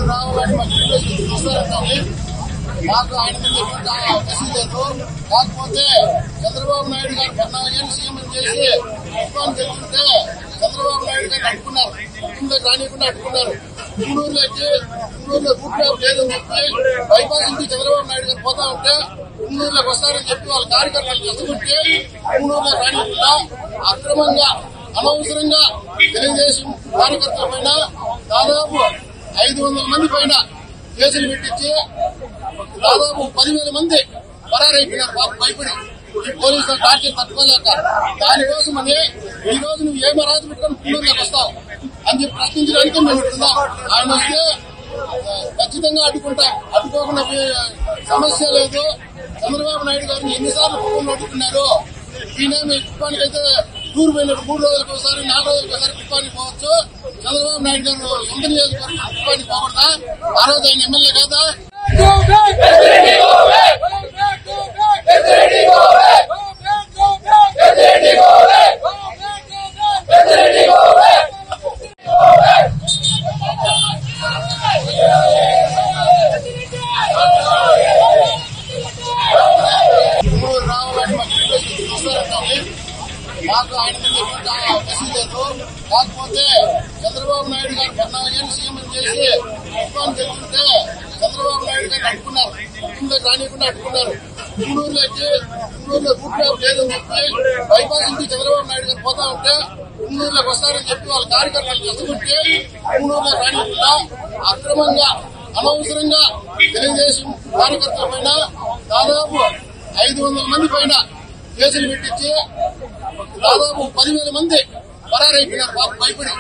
రావాలని చూస్తారంటే మాకు ఆయన మీద మెసేజ్ లేదు. కాకపోతే చంద్రబాబు నాయుడు గారు 14 ఏళ్ళు సీఎం చేసి ఉపాధి తెచ్చుకుంటే చంద్రబాబు నాయుడు గారిని అడ్డుకున్నారు. కుటుంబంలోకి రానియకుండా అడ్డుకున్నారు. గుంటూరులో రూట్ మ్యాప్ లేదని చెప్పి బైపాస్ నుంచి చంద్రబాబు నాయుడు గారు పోతా ఉంటే గుంటూరులోకి వస్తారని చెప్పి వాళ్ళ కార్యకర్తలు కసుకుంటే గుంటూరులోకి రానియకుండా అక్రమంగా అనవసరంగా తెలుగుదేశం కార్యకర్తల పైన దాదాపు 500 మంది పైన కేసులు పెట్టించి దాదాపు 10,000 మంది పరారైపోయినారు. భయపడి ఈ పోలీసుల టార్గెట్ తట్టుకోలేక దానికోసమని ఈ రోజు నువ్వు ఏం రాజు పెట్టుకుని గుంటూరులోకి వస్తావు అని చెప్పి ప్రశ్నించడానికి మేము పెడుతున్నాం. ఆయన వస్తే ఖచ్చితంగా అడ్డుకుంటాం. అడ్డుకోకుండా సమస్య లేదు. చంద్రబాబు నాయుడు గారిని ఎన్నిసార్లు కుటుంబం అడ్డుకున్నారు. ఈయన మీ కుటుంబానికైతే టూర్ పోయినట్టు 3 రోజులకు ఒకసారి 4 రోజులకు ఒకసారి కుటుంబానికి పోవచ్చు. చంద్రబాబు నాయుడు గారు సొంత నియోజకవర్గం కుటుంబానికి పోకూడదా? ఆ రోజు ఆయన ఎమ్మెల్యే కాదా? మాకు ఆయన మీద మెసేజ్ లేదు. కాకపోతే చంద్రబాబు నాయుడు గారు 14 ఏళ్ళు సీఎం చేసి ఉపాధి తెచ్చుకుంటే చంద్రబాబు నాయుడు గారిని అడ్డుకున్నారు. కుటుంబంలోకి రానియకుండా అడ్డుకున్నారు. గుంటూరులో రూట్ మ్యాప్ లేదని చెప్పి బైపాస్ నుంచి చంద్రబాబు నాయుడు గారు పోతా ఉంటే గుంటూరులోకి వస్తారని చెప్పి వాళ్ళ కార్యకర్తలు కసుకుంటే గుంటూరులోకి రానియకుండా అక్రమంగా అనవసరంగా తెలుగుదేశం కార్యకర్తల పైన దాదాపు 500 మంది పైన కేసులు పెట్టించి దాదాపు 10,000 మంది పరారైపోయినారు. భయపడి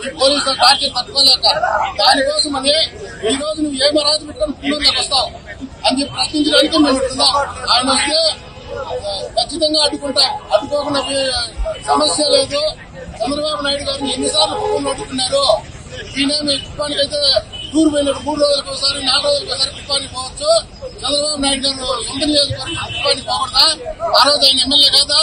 ఈ పోలీసుల టార్గెట్ తట్టుకోలేక దానికోసమని ఈ రోజు నువ్వు ఏం రాజు పెట్టుకుని గుంటూరులోకి వస్తావు అని చెప్పి ప్రశ్నించడానికి మేము పెడుతున్నాం. ఆయన వస్తే ఖచ్చితంగా అడ్డుకుంటాం. అడ్డుకోకుండా సమస్య లేదు. చంద్రబాబు నాయుడు గారిని ఎన్నిసార్లు కుటుంబం అడ్డుకున్నారు. ఈయన మీ కుటుంబానికైతే టూర్ పోయినట్టు 3 రోజులకు ఒకసారి 4 రోజులకు ఒకసారి కుటుంబానికి పోవచ్చు. చంద్రబాబు నాయుడు గారు సొంత నియోజకవర్గం కుటుంబానికి పోకూడదా? ఆ రోజు ఆయన ఎమ్మెల్యే కాదా?